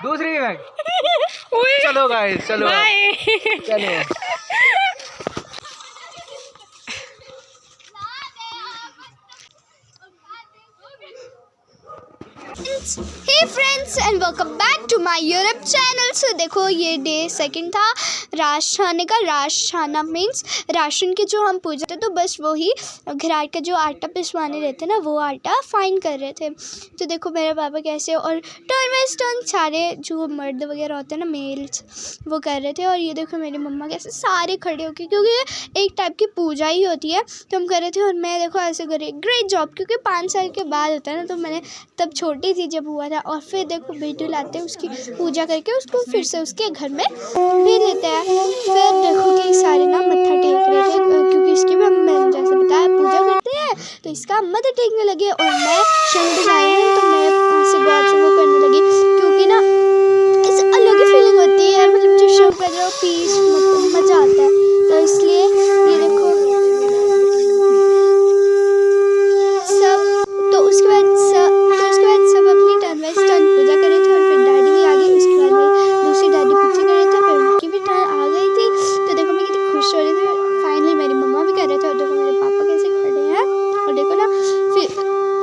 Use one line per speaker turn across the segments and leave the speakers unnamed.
दूसरी बैग। चलो गाइस चलो चलो।
Hey friends and welcome back to my YouTube channel. So देखो ये डे सेकंड था राश खाने का। राश खाना मीन्स राशन की जो हम पूजा थे, तो बस वही घराट का जो आटा पिसवाने रहते ना, वो आटा फाइन कर रहे थे। तो देखो मेरे पापा कैसे, और टर्न बाई टर्न सारे जो मर्द वगैरह होते हैं ना, मेल्स, वो कर रहे थे। और ये देखो मेरी मम्मा कैसे सारे खड़े होके, क्योंकि एक टाइप की पूजा ही होती है, तो हम कर रहे थे। और मैं देखो ऐसे कर रही, ग्रेट जॉब, क्योंकि 5 साल के बाद होता है ना, तो मैंने तब छोटी थी जब हुआ था। और फिर देखो बेटी लाते हैं, उसकी पूजा करके उसको फिर से उसके घर में भी लेते हैं। फिर देखो कि सारे ना मत्था टेक रहे थे, क्योंकि इसकी भी मैंने जैसे बताया पूजा करते हैं, तो इसका मत्था टेकने लगे। और मैं शंख बजाई हूँ, तो मैं से गॉड से वो करने लगी, क्योंकि ना इस अलग ही फीलिंग होती है, मतलब जो शंख बजाओ पीस मज़ा आता है। तो इसलिए ये देखो सब, तो उसके बाद सब अपनी टर्न वाइज टर्न पूजा कर रहे थे। और फिर डैडी भी आ गई, उसके बाद मेरी दूसरी डैडी पीछे कर रहे थे, फिर उनकी भी टर्न आ गई थी। तो देखो मैं कितनी खुश हो रही थी। फाइनली मेरी मम्मा भी कर रहे थे, और देखो मेरे पापा कैसे खड़े हैं। और देखो ना फिर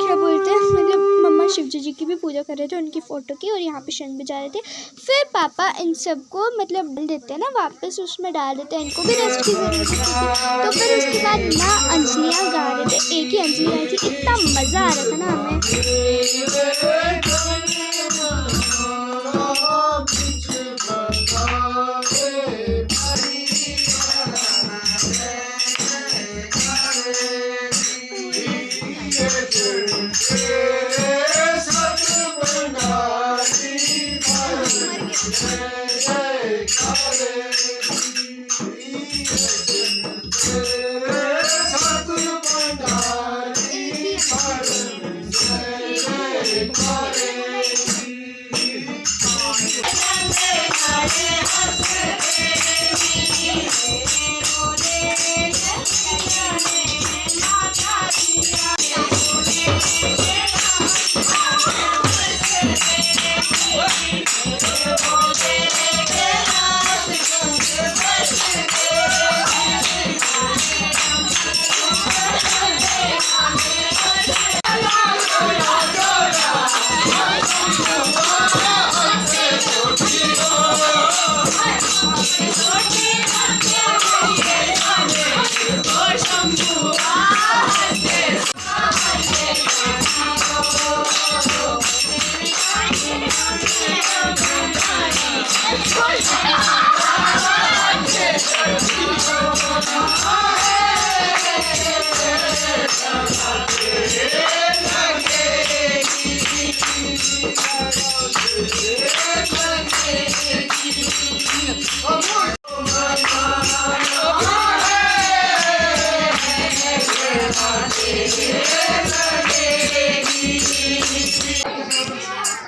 क्या बोलते हैं, मतलब मम्मा शिव जी की भी पूजा कर रहे थे, उनकी फ़ोटो की, और यहाँ पे शंख बजा रहे थे। फिर पापा इन सबको मतलब डाल देते हैं ना, वापस उसमें डाल देते हैं, इनको भी रेस्ट की ज़रूरत थी। तो फिर उसके बाद ना अंजलियाँ गा रहे थे, एक ही अंजलि आई थी, इतना मज़ा आ रहा था ना हमें।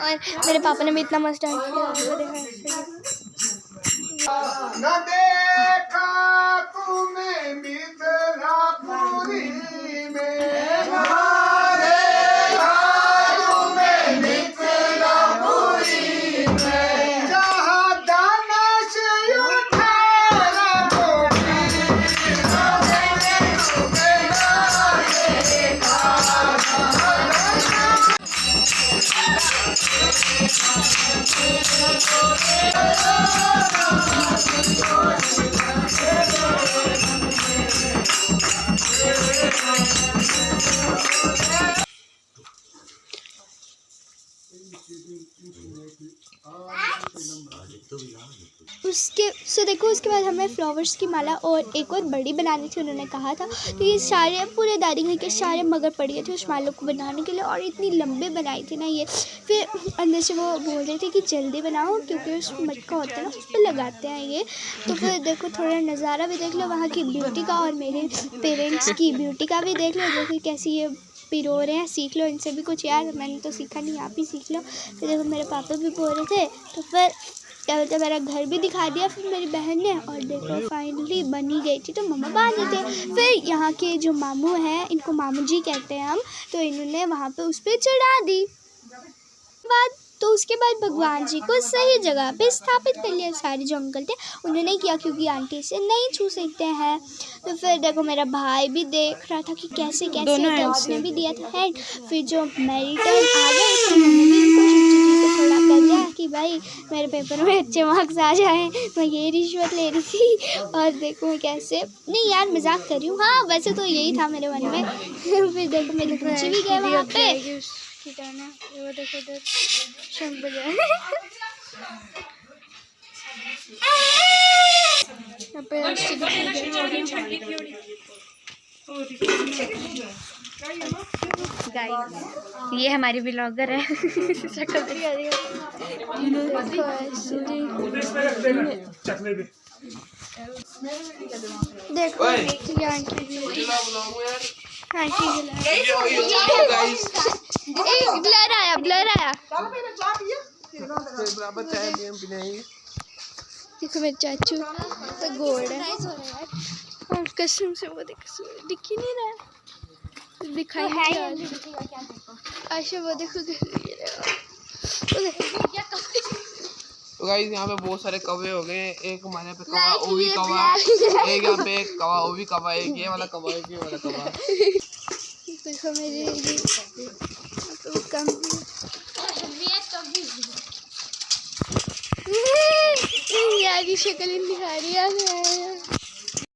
और मेरे पापा ने भी इतना मस्त डांस किया।
न देखा तुम्हें मिथिलापुरी में, तुम्हें मिथिलापुरी में, जहाँ दानश
उसके देखो उसके बाद हमें फ्लावर्स की माला और एक और बड़ी बनानी थी। उन्होंने कहा था कि ये सारे पूरे दादी घर के सारे मगर पड़े थे उस माला को बनाने के लिए, और इतनी लंबी बनाई थी ना ये। फिर अंदर से वो बोल रहे थे कि जल्दी बनाओ, क्योंकि उस मटका होता है ना, उस पर लगाते हैं ये। तो फिर देखो थोड़ा नज़ारा भी देख लो वहाँ की ब्यूटी का, और मेरे पेरेंट्स की ब्यूटी का भी देख लो, देखो कैसी ये पिरो रहे हैं। सीख लो इनसे भी कुछ यार, मैंने तो सीखा नहीं, आप ही सीख लो। फिर देखो मेरे पापा भी बोल रहे थे, तो फिर क्या बोलते हैं, मेरा घर भी दिखा दिया फिर मेरी बहन ने। और देखो फाइनली बन ही गई थी, तो मम्मा बांध थे। फिर यहाँ के जो मामू हैं, इनको मामू जी कहते हैं हम, तो इन्होंने वहाँ पे उस पर चढ़ा दी बाद। तो उसके बाद भगवान जी को सही जगह पे स्थापित कर लिया। सारे जो अंकल थे उन्होंने किया, क्योंकि आंटी से नहीं छू सकते हैं। तो फिर देखो मेरा भाई भी देख रहा था कि कैसे कैसे, तो उसने भी दिया था हैंड। फिर जो मेरी टर्न आ गई तो मैंने भी इनको शिक्षक जी को थोड़ा कर दिया कि भाई मेरे पेपर में अच्छे मार्क्स आ जाएं। मैं ये रिश्वत ले रही थी। और देखो मैं कैसे, नहीं यार मजाक कर रही हूँ, हाँ वैसे तो यही था मेरे मन में। फिर देखो मेरे बच्चे भी गए वहाँ पे। वो देखो उधर शंख बजा
ये हमारी ब्लॉगर है।
देखो ब्लर आया देखो मेरे चाचू तो गोल्ड है। और कसम से वो देखो दिख ही नहीं रहा है, दिखाई नहीं रहा। अच्छा वो देखो
तो गाइस यहाँ पे बहुत सारे कौवे हो गए। एक हमारे पे कौवा, वो भी कौवा, एक यहाँ पे एक कौवा, वो भी कौवा, एक ये वाला कौवा, एक ये वाला कौवा।
देखो मेरे तो कम यार की शक्ल दिखा रही है।